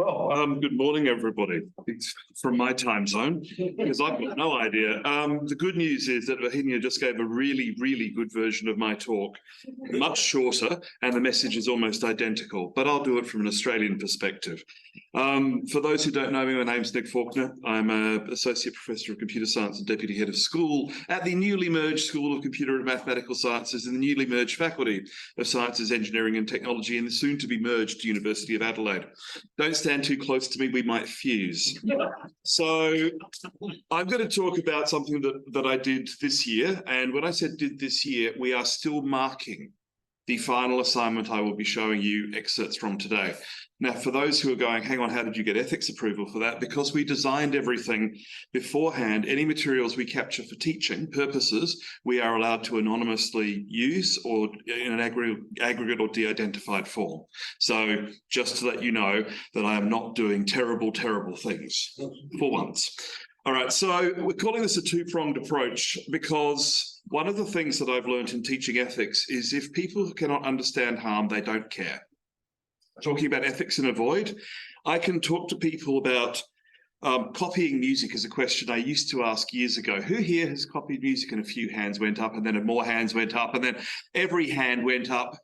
Good morning, everybody. It's from my time zone, because I've got no idea. The good news is that Vahinia just gave a really, really good version of my talk, much shorter, and the message is almost identical, but I'll do it from an Australian perspective. For those who don't know me, my name's N.Falkner. I'm an Associate Professor of Computer Science and Deputy Head of School at the newly merged School of Computer and Mathematical Sciences and the newly merged Faculty of Sciences, Engineering and Technology in the soon-to-be merged University of Adelaide. Don't stand too close to me, we might fuse. So I'm going to talk about something that I did this year. And when I said did this year, we are still marking the final assignment I will be showing you excerpts from today. Now, for those who are going, hang on, how did you get ethics approval for that? Because we designed everything beforehand, any materials we capture for teaching purposes, we are allowed to anonymously use or in an aggregate or de-identified form. So just to let you know that I am not doing terrible, terrible things for once. All right, so we're calling this a two-pronged approach because one of the things that I've learned in teaching ethics is if people cannot understand harm, they don't care. Talking about ethics and avoid, I can talk to people about copying music is a question I used to ask years ago. Who here has copied music? And a few hands went up, and then more hands went up, and then every hand went up,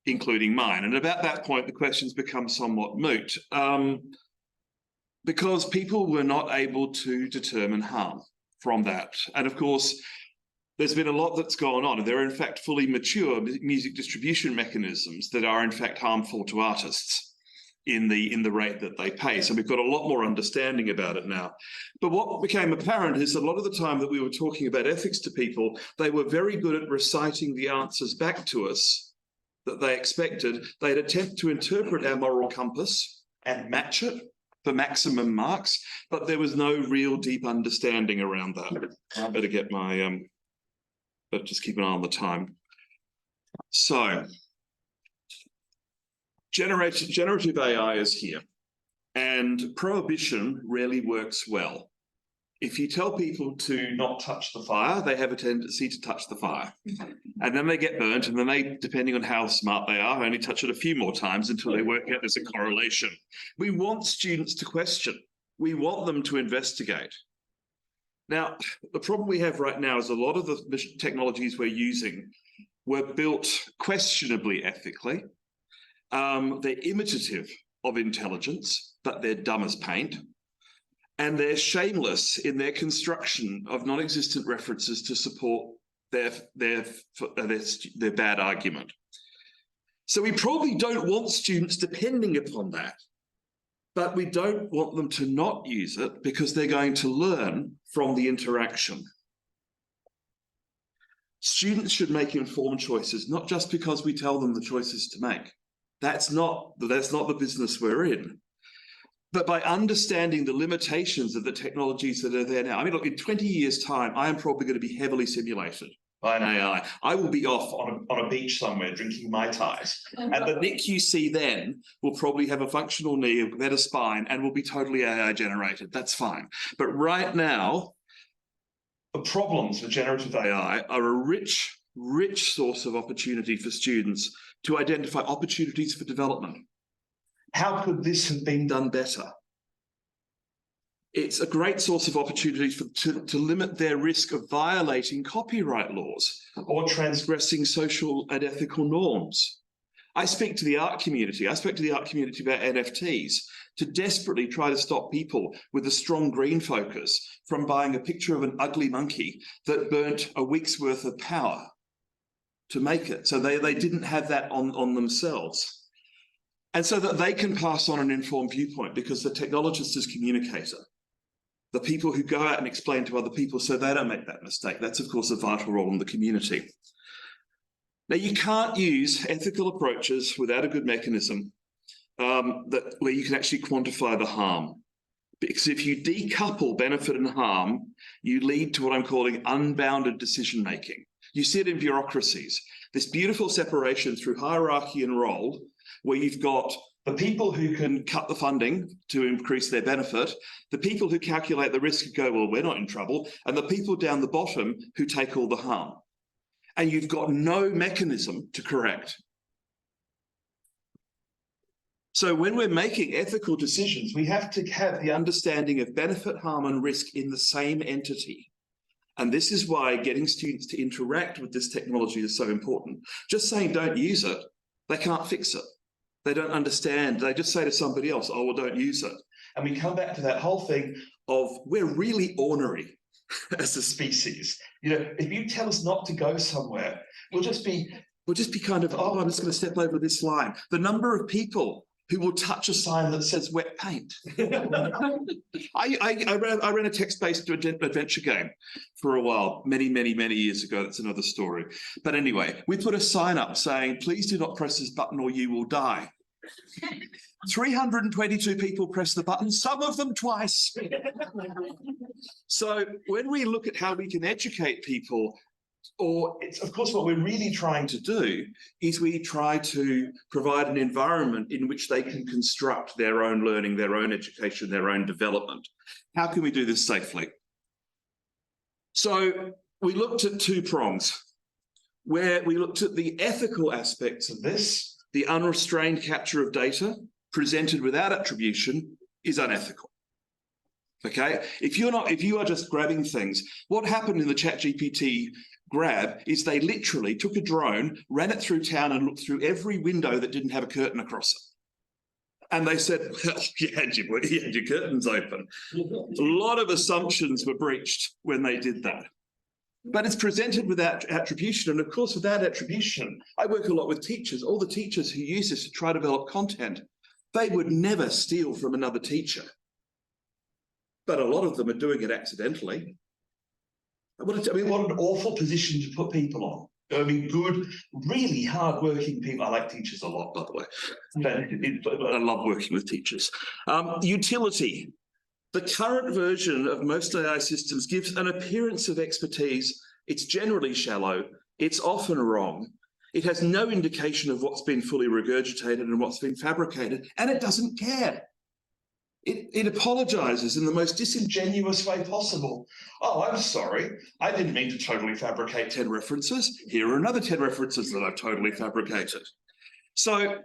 including mine. And about that point, the questions become somewhat moot because people were not able to determine harm from that. And of course, there's been a lot that's gone on. There are, in fact, fully mature music distribution mechanisms that are, in fact, harmful to artists in the rate that they pay. So we've got a lot more understanding about it now. But what became apparent is a lot of the time that we were talking about ethics to people, they were very good at reciting the answers back to us that they expected. They'd attempt to interpret our moral compass and match it for maximum marks, but there was no real deep understanding around that. I better get my... but just keep an eye on the time. So, generative AI is here, and prohibition rarely works well. If you tell people to not touch the fire, they have a tendency to touch the fire. And then they get burnt, and then they, depending on how smart they are, only touch it a few more times until they work out there's a correlation. We want students to question. We want them to investigate. Now, the problem we have right now is a lot of the technologies we're using were built questionably ethically. They're imitative of intelligence, but they're dumb as paint. And they're shameless in their construction of non-existent references to support their bad argument. So we probably don't want students depending upon that. But we don't want them to not use it because they're going to learn from the interaction. Students should make informed choices, not just because we tell them the choices to make. That's not the business we're in. But by understanding the limitations of the technologies that are there now. I mean, look, in 20 years' time, I am probably going to be heavily simulated by an AI. I will be off on a beach somewhere drinking Mai Tais. And the Nick you see then will probably have a functional knee, a better spine, and will be totally AI generated. That's fine. But right now, the problems with generative AI are a rich source of opportunity for students to identify opportunities for development. How could this have been done better? It's a great source of opportunities to limit their risk of violating copyright laws or transgressing social and ethical norms. I speak to the art community. I spoke to the art community about NFTs to desperately try to stop people with a strong green focus from buying a picture of an ugly monkey that burnt a week's worth of power to make it. So they didn't have that on themselves. And so that they can pass on an informed viewpoint because the technologist is communicator. The people who go out and explain to other people so they don't make that mistake. That's, of course, a vital role in the community. Now, you can't use ethical approaches without a good mechanism where you can actually quantify the harm. Because if you decouple benefit and harm, you lead to what I'm calling unbounded decision-making. You see it in bureaucracies, this beautiful separation through hierarchy and role, where you've got the people who can cut the funding to increase their benefit, the people who calculate the risk and go, well, we're not in trouble, and the people down the bottom who take all the harm. And you've got no mechanism to correct. So when we're making ethical decisions, we have to have the understanding of benefit, harm, and risk in the same entity. And this is why getting students to interact with this technology is so important. Just saying don't use it, they can't fix it. They don't understand. They just say to somebody else, oh, well, don't use it. And we come back to that whole thing of we're really ornery as a species. You know, if you tell us not to go somewhere, we'll just be kind of, oh, I'm just going to step over this line. The number of people who will touch a sign that says wet paint. I ran a text-based adventure game for a while, many years ago. That's another story. But anyway, we put a sign up saying, please do not press this button or you will die. 322 people pressed the button, some of them twice. So when we look at how we can educate people, or it's, of course, what we're really trying to do is we try to provide an environment in which they can construct their own learning, their own education, their own development. How can we do this safely? So we looked at two prongs, where we looked at the ethical aspects of this. The unrestrained capture of data presented without attribution is unethical. Okay, if you are just grabbing things, what happened in the ChatGPT grab is they literally took a drone, ran it through town and looked through every window that didn't have a curtain across it. And they said, well, you had your curtains open. A lot of assumptions were breached when they did that. But it's presented without attribution. And of course, without attribution, I work a lot with teachers. All the teachers who use this to try to develop content, they would never steal from another teacher. But a lot of them are doing it accidentally. What an awful position to put people on. I mean, good, really hard-working people. I like teachers a lot, by the way. I love working with teachers. Utility. The current version of most AI systems gives an appearance of expertise. It's generally shallow. It's often wrong. It has no indication of what's been fully regurgitated and what's been fabricated, and it doesn't care. It apologizes in the most disingenuous way possible. Oh, I'm sorry. I didn't mean to totally fabricate 10 references. Here are another 10 references that I've totally fabricated. So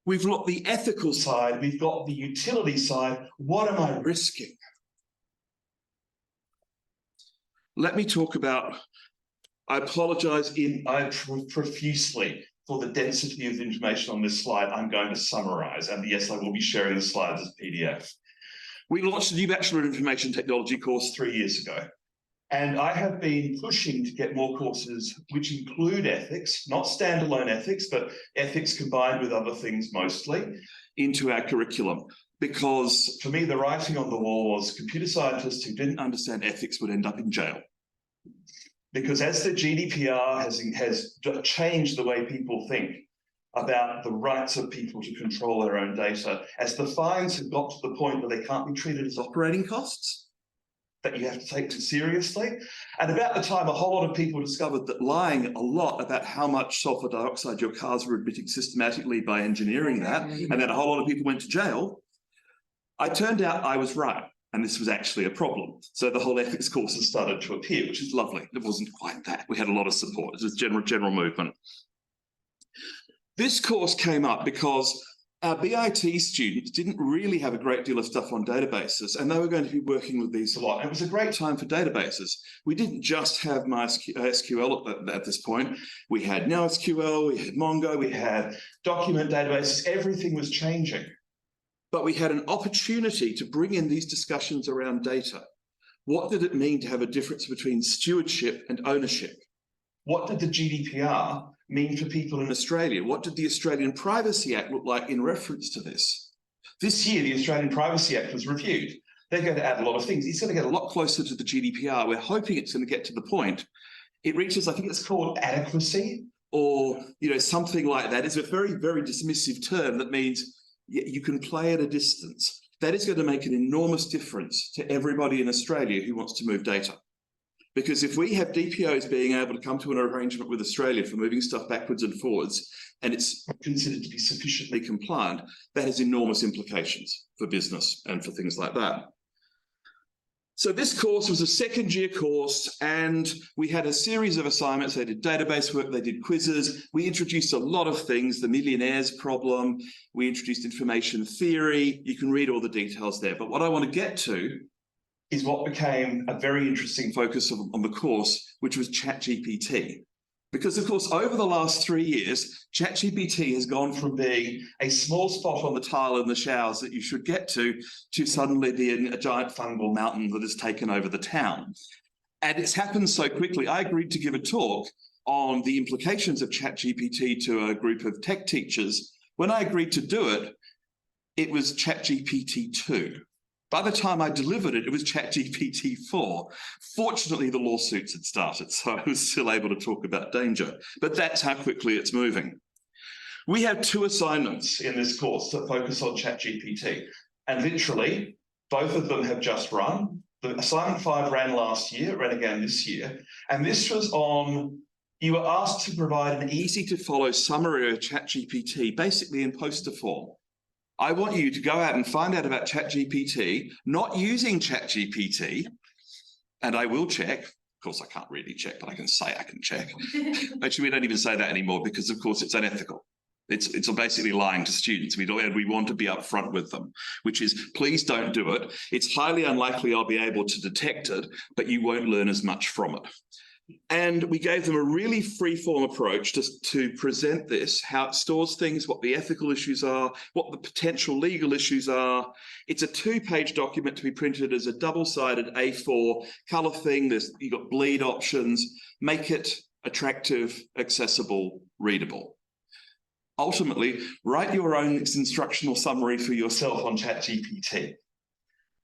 we've got the ethical side, we've got the utility side. What am I risking? Let me talk about, I apologize profusely for the density of information on this slide. I'm going to summarize, and yes, I will be sharing the slides as PDF. We launched a new Bachelor of Information Technology course 3 years ago, and I have been pushing to get more courses which include ethics, not standalone ethics, but ethics combined with other things mostly, into our curriculum. Because for me, the writing on the wall was computer scientists who didn't understand ethics would end up in jail. Because as the GDPR has changed the way people think about the rights of people to control their own data, as the fines have got to the point where they can't be treated as operating costs, that you have to take them seriously. And about the time a whole lot of people discovered that lying a lot about how much sulfur dioxide your cars were emitting systematically by engineering that, and then a whole lot of people went to jail, it turned out I was right. And this was actually a problem. So the whole ethics courses started to appear, which is lovely. It wasn't quite that. We had a lot of support. It was general movement. This course came up because our BIT students didn't really have a great deal of stuff on databases, and they were going to be working with these a lot. And it was a great time for databases. We didn't just have MySQL at this point. We had NoSQL, we had Mongo, we had document databases. Everything was changing. But we had an opportunity to bring in these discussions around data. What did it mean to have a difference between stewardship and ownership? What did the GDPR mean for people in Australia? What did the Australian Privacy Act look like in reference to this? This year, the Australian Privacy Act was reviewed. They're going to add a lot of things. It's going to get a lot closer to the GDPR. We're hoping it's going to get to the point. It reaches, I think it's called adequacy, or something like that. It's a very, very dismissive term that means you can play at a distance. That is going to make an enormous difference to everybody in Australia who wants to move data. Because if we have DPOs being able to come to an arrangement with Australia for moving stuff backwards and forwards, and it's considered to be sufficiently compliant, that has enormous implications for business and for things like that. So this course was a second-year course, and we had a series of assignments. They did database work, they did quizzes. We introduced a lot of things, the millionaire's problem. We introduced information theory. You can read all the details there. But what I want to get to is what became a very interesting focus on the course, which was ChatGPT. Because, of course, over the last 3 years, ChatGPT has gone from being a small spot on the tile in the showers that you should get to suddenly being a giant fungal mountain that has taken over the town. And it's happened so quickly. I agreed to give a talk on the implications of ChatGPT to a group of tech teachers. When I agreed to do it, it was ChatGPT 2. By the time I delivered it, it was ChatGPT 4. Fortunately, the lawsuits had started, so I was still able to talk about danger. But that's how quickly it's moving. We have 2 assignments in this course that focus on ChatGPT, and literally, both of them have just run. The assignment 5 ran last year, it ran again this year, and this was on, you were asked to provide an easy-to-follow summary of ChatGPT, basically in poster form. I want you to go out and find out about ChatGPT, not using ChatGPT, and I will check. Of course, I can't really check, but I can say I can check. Actually, we don't even say that anymore because, of course, it's unethical. It's basically lying to students. We want to be upfront with them, which is, please don't do it. It's highly unlikely I'll be able to detect it, but you won't learn as much from it. And we gave them a really free-form approach to present this, how it stores things, what the ethical issues are, what the potential legal issues are. It's a 2-page document to be printed as a double-sided A4 colour thing. You've got bleed options. Make it attractive, accessible, readable. Ultimately, write your own instructional summary for yourself on ChatGPT.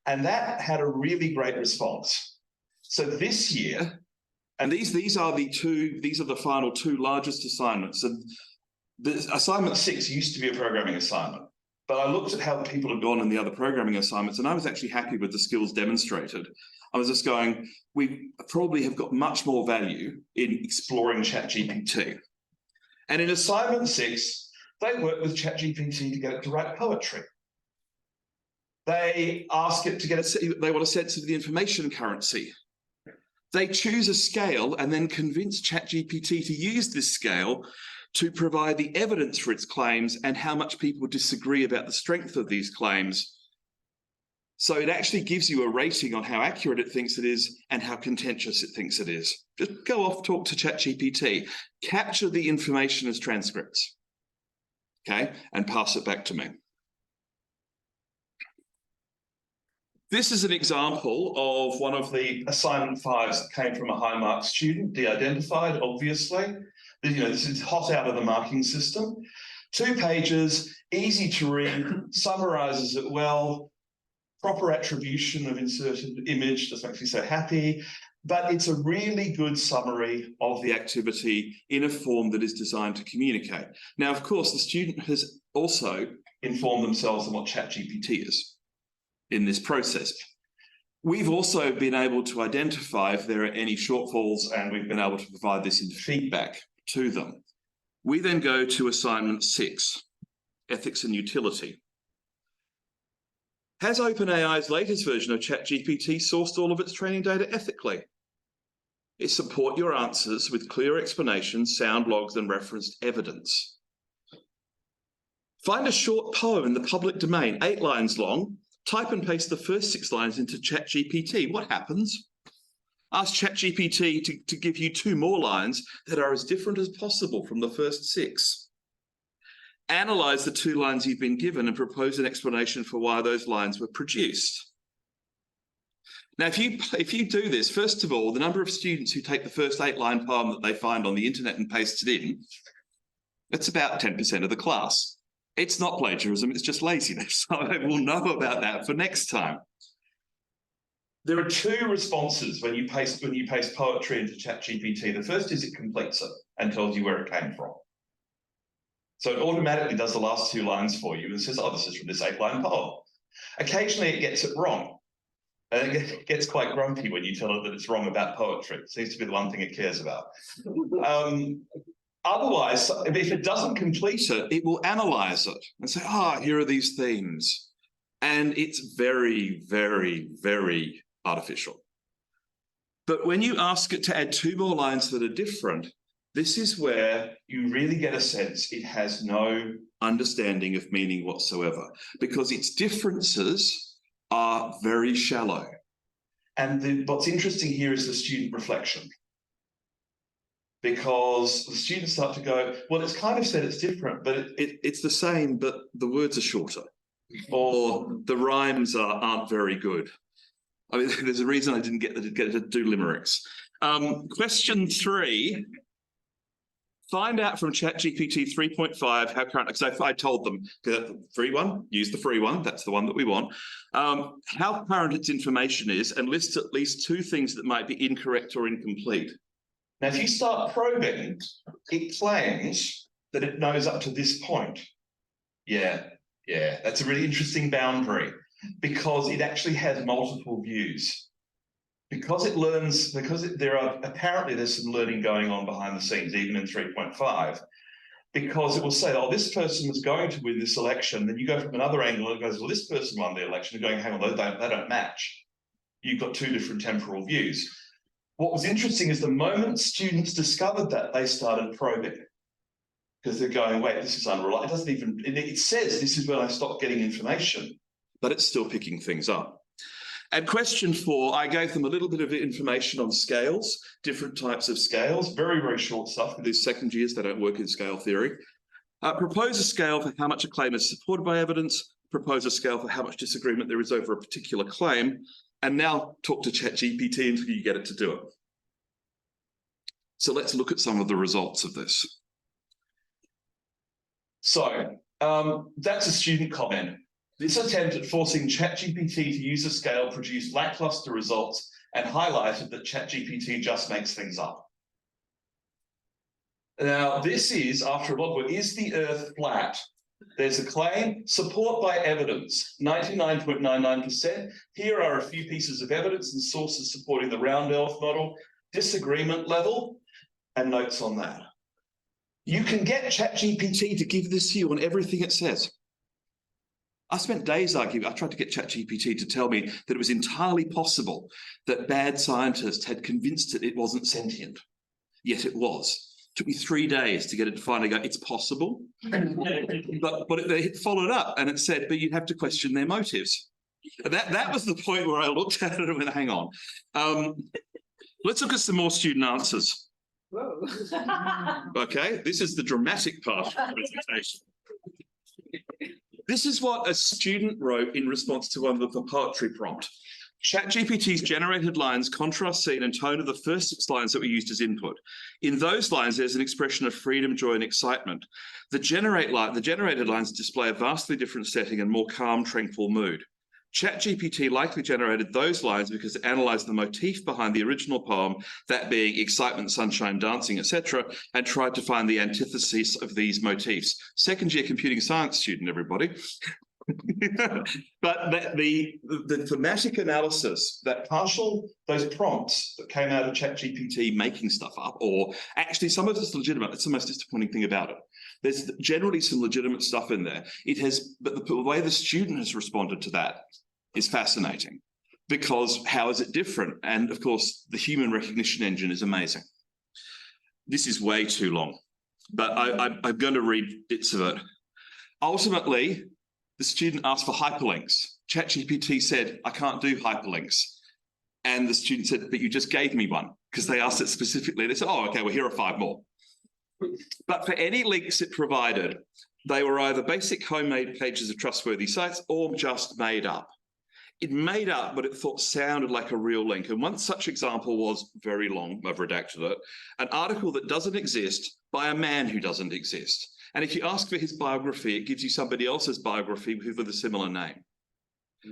And that had a really great response. So this year, and these are the final 2 largest assignments. And the assignment 6 used to be a programming assignment, but I looked at how people had gone in the other programming assignments, and I was actually happy with the skills demonstrated. I was just going, we probably have got much more value in exploring ChatGPT. And in assignment 6, they worked with ChatGPT to get it to write poetry. They ask it to they want a sense of the information currency. They choose a scale and then convince ChatGPT to use this scale to provide the evidence for its claims and how much people disagree about the strength of these claims. So it actually gives you a rating on how accurate it thinks it is and how contentious it thinks it is. Just go off, talk to ChatGPT, capture the information as transcripts, okay, and pass it back to me. This is an example of one of the assignment 5s that came from a high mark student, de-identified, obviously. This is hot out of the marking system. 2 pages, easy to read, summarises it well, proper attribution of inserted image, just makes me so happy. But it's a really good summary of the activity in a form that is designed to communicate. Now, of course, the student has also informed themselves on what ChatGPT is in this process. We've also been able to identify if there are any shortfalls, and we've been able to provide this in feedback to them. We then go to assignment 6, ethics and utility. Has OpenAI's latest version of ChatGPT sourced all of its training data ethically? It support your answers with clear explanations, sound logs, and referenced evidence. Find a short poem in the public domain, 8 lines long. Type and paste the first 6 lines into ChatGPT. What happens? Ask ChatGPT to give you 2 more lines that are as different as possible from the first 6. Analyze the 2 lines you've been given and propose an explanation for why those lines were produced. Now, if you do this, first of all, the number of students who take the first 8-line poem that they find on the internet and paste it in, it's about 10% of the class. It's not plagiarism, it's just laziness. So I will know about that for next time. There are 2 responses when you paste poetry into ChatGPT. The first is it completes it and tells you where it came from. So it automatically does the last 2 lines for you and says, oh, this is from this 8-line poem. Occasionally it gets it wrong. And it gets quite grumpy when you tell it that it's wrong about poetry. It seems to be the one thing it cares about. Otherwise, if it doesn't complete it, it will analyze it and say, here are these themes. And it's very, very, very artificial. But when you ask it to add 2 more lines that are different, this is where you really get a sense it has no understanding of meaning whatsoever, because its differences are very shallow. And what's interesting here is the student reflection, because the students start to go, well, it's kind of said it's different, but it's the same, but the words are shorter, or the rhymes aren't very good. I mean, there's a reason I didn't get to do limericks. Question 3. Find out from ChatGPT 3.5 how current, because I told them, the free one, use the free one, that's the one that we want, how current its information is, and list at least 2 things that might be incorrect or incomplete. Now, if you start probing, it claims that it knows up to this point. Yeah, that's a really interesting boundary, because it actually has multiple views. Because it learns, apparently there's some learning going on behind the scenes, even in 3.5, because it will say, oh, this person was going to win this election. Then you go from another angle and it goes, well, this person won the election. You're going, hang on, they don't match. You've got 2 different temporal views. What was interesting is the moment students discovered that, they started probing, because they're going, wait, this is unreliable. It doesn't even, it says this is when I stopped getting information, but it's still picking things up. And question 4, I gave them a little bit of information on scales, different types of scales, very, very short stuff. For these second years, they don't work in scale theory. Propose a scale for how much a claim is supported by evidence, propose a scale for how much disagreement there is over a particular claim, and now talk to ChatGPT until you get it to do it. So let's look at some of the results of this. So that's a student comment. This attempt at forcing ChatGPT to use a scale produced lackluster results and highlighted that ChatGPT just makes things up. Now, this is, after a lot of work, is the Earth flat? There's a claim, support by evidence, 99.99%. Here are a few pieces of evidence and sources supporting the round Earth model, disagreement level, and notes on that. You can get ChatGPT to give this to you on everything it says. I spent days arguing. I tried to get ChatGPT to tell me that it was entirely possible that bad scientists had convinced it wasn't sentient, yet it was. It took me 3 days to get it to finally go, it's possible. but it followed up and it said, but you'd have to question their motives. That was the point where I looked at it and went, hang on. Let's look at some more student answers. Whoa. Okay, this is the dramatic part of the presentation. This is what a student wrote in response to one of the poetry prompt. ChatGPT's generated lines contrast scene and tone of the first 6 lines that were used as input. In those lines, there's an expression of freedom, joy, and excitement. The generated lines display a vastly different setting and more calm, tranquil mood. ChatGPT likely generated those lines because it analysed the motif behind the original poem, that being excitement, sunshine, dancing, etc., and tried to find the antithesis of these motifs. Second-year computing science student, everybody. But the thematic analysis, those prompts that came out of ChatGPT making stuff up, or actually some of it's legitimate, that's the most disappointing thing about it. There's generally some legitimate stuff in there. But the way the student has responded to that is fascinating, because how is it different? And of course, the human recognition engine is amazing. This is way too long, but I'm going to read bits of it. Ultimately, the student asked for hyperlinks. ChatGPT said, I can't do hyperlinks. And the student said, but you just gave me one, because they asked it specifically. They said, oh, okay, well, here are 5 more. But for any links it provided, they were either basic homemade pages of trustworthy sites or just made up. It made up what it thought sounded like a real link. And one such example was very long, I've redacted it, an article that doesn't exist by a man who doesn't exist. And if you ask for his biography, it gives you somebody else's biography with a similar name,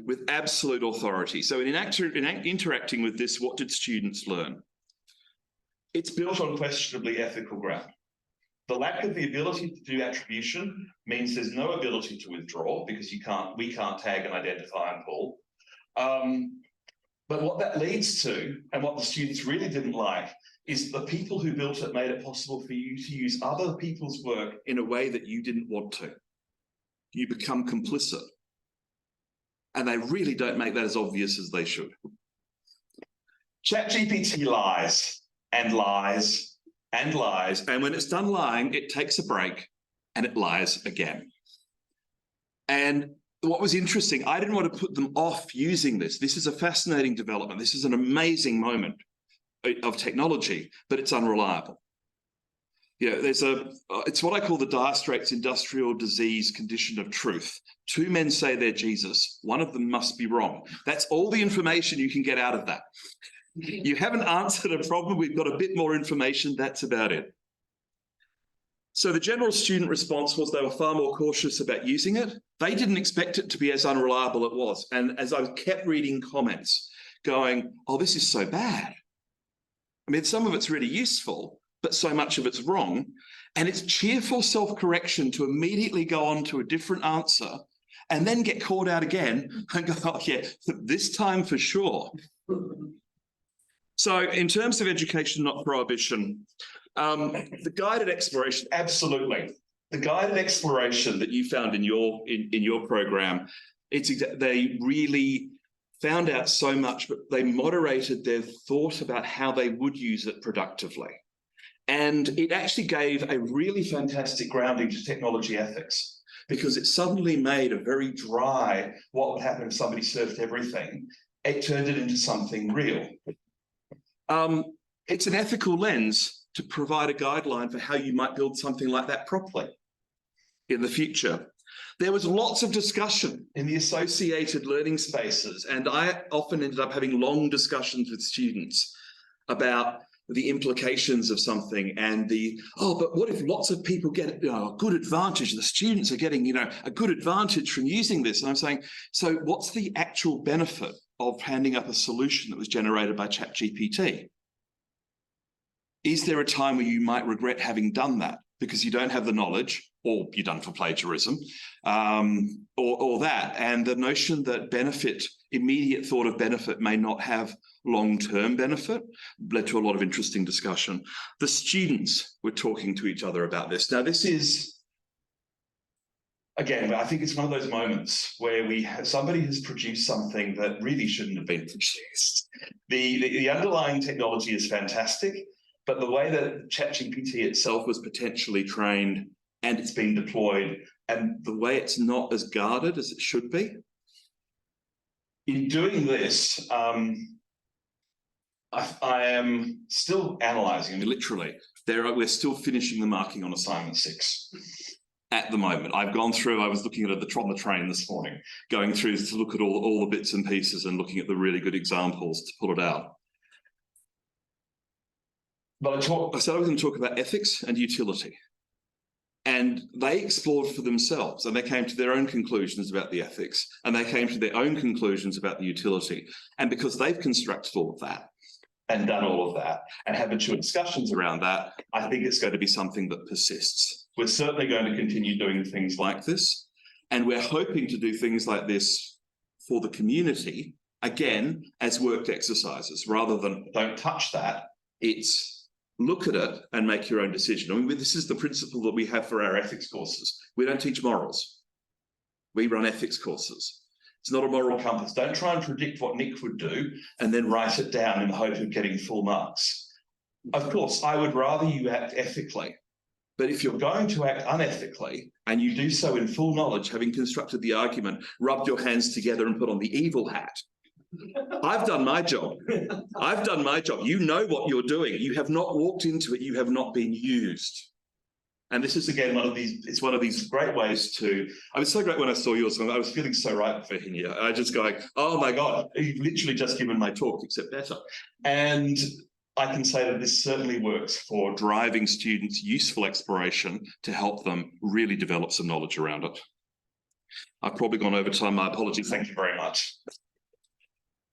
with absolute authority. So in interacting with this, what did students learn? It's built on questionably ethical ground. The lack of the ability to do attribution means there's no ability to withdraw, because we can't tag and identify and pull. But what that leads to, and what the students really didn't like, is the people who built it made it possible for you to use other people's work in a way that you didn't want to. You become complicit. And they really don't make that as obvious as they should. ChatGPT lies and lies and lies. And when it's done lying, it takes a break and it lies again. And what was interesting, I didn't want to put them off using this. This is a fascinating development. This is an amazing moment of technology, but it's unreliable. You know, it's what I call the dire straits industrial disease condition of truth. Two men say they're Jesus. One of them must be wrong. That's all the information you can get out of that. You haven't answered a problem. We've got a bit more information. That's about it. So the general student response was they were far more cautious about using it. They didn't expect it to be as unreliable as it was. And as I kept reading comments going, oh, this is so bad. I mean, some of it's really useful, but so much of it's wrong. And it's cheerful self-correction to immediately go on to a different answer and then get called out again and go, oh, yeah, this time for sure. So in terms of education, not prohibition, the guided exploration, absolutely. The guided exploration that you found in your program, they really found out so much, but they moderated their thought about how they would use it productively. And it actually gave a really fantastic grounding to technology ethics, because it suddenly made a very dry, what would happen if somebody surfed everything? It turned it into something real. It's an ethical lens to provide a guideline for how you might build something like that properly in the future. There was lots of discussion in the associated learning spaces, and I often ended up having long discussions with students about the implications of something and but what if lots of people get a good advantage? The students are getting, a good advantage from using this. And I'm saying, so what's the actual benefit of handing up a solution that was generated by ChatGPT? Is there a time where you might regret having done that because you don't have the knowledge, or you're done for plagiarism, or that? And the notion that immediate thought of benefit may not have long-term benefit led to a lot of interesting discussion. The students were talking to each other about this. Now, this is, again, I think it's one of those moments where somebody has produced something that really shouldn't have been produced. The underlying technology is fantastic, but the way that ChatGPT itself was potentially trained and it's being deployed, and the way it's not as guarded as it should be. In doing this, I am still analysing. I mean, literally, we're still finishing the marking on assignment 6 at the moment. I've gone through, I was looking at it on the train this morning, going through to look at all the bits and pieces and looking at the really good examples to pull it out. But I said I was going to talk about ethics and utility. And they explored for themselves, and they came to their own conclusions about the ethics, and they came to their own conclusions about the utility. And because they've constructed all of that and done all of that and had mature discussions around that, I think it's going to be something that persists. We're certainly going to continue doing things like this, and we're hoping to do things like this for the community, again, as worked exercises, rather than don't touch that. It's look at it and make your own decision. I mean, this is the principle that we have for our ethics courses. We don't teach morals. We run ethics courses. It's not a moral compass. Don't try and predict what Nick would do and then write it down in the hope of getting full marks. Of course, I would rather you act ethically. But if you're going to act unethically and you do so in full knowledge, having constructed the argument, rubbed your hands together and put on the evil hat, I've done my job. I've done my job. You know what you're doing. You have not walked into it. You have not been used. And this is, again, it's one of these great ways to, I was so great when I saw yours. I was feeling so right for him here. I just going, oh my God, you've literally just given my talk, except better. And I can say that this certainly works for driving students' useful exploration to help them really develop some knowledge around it. I've probably gone over time. My apologies. Thank you very much.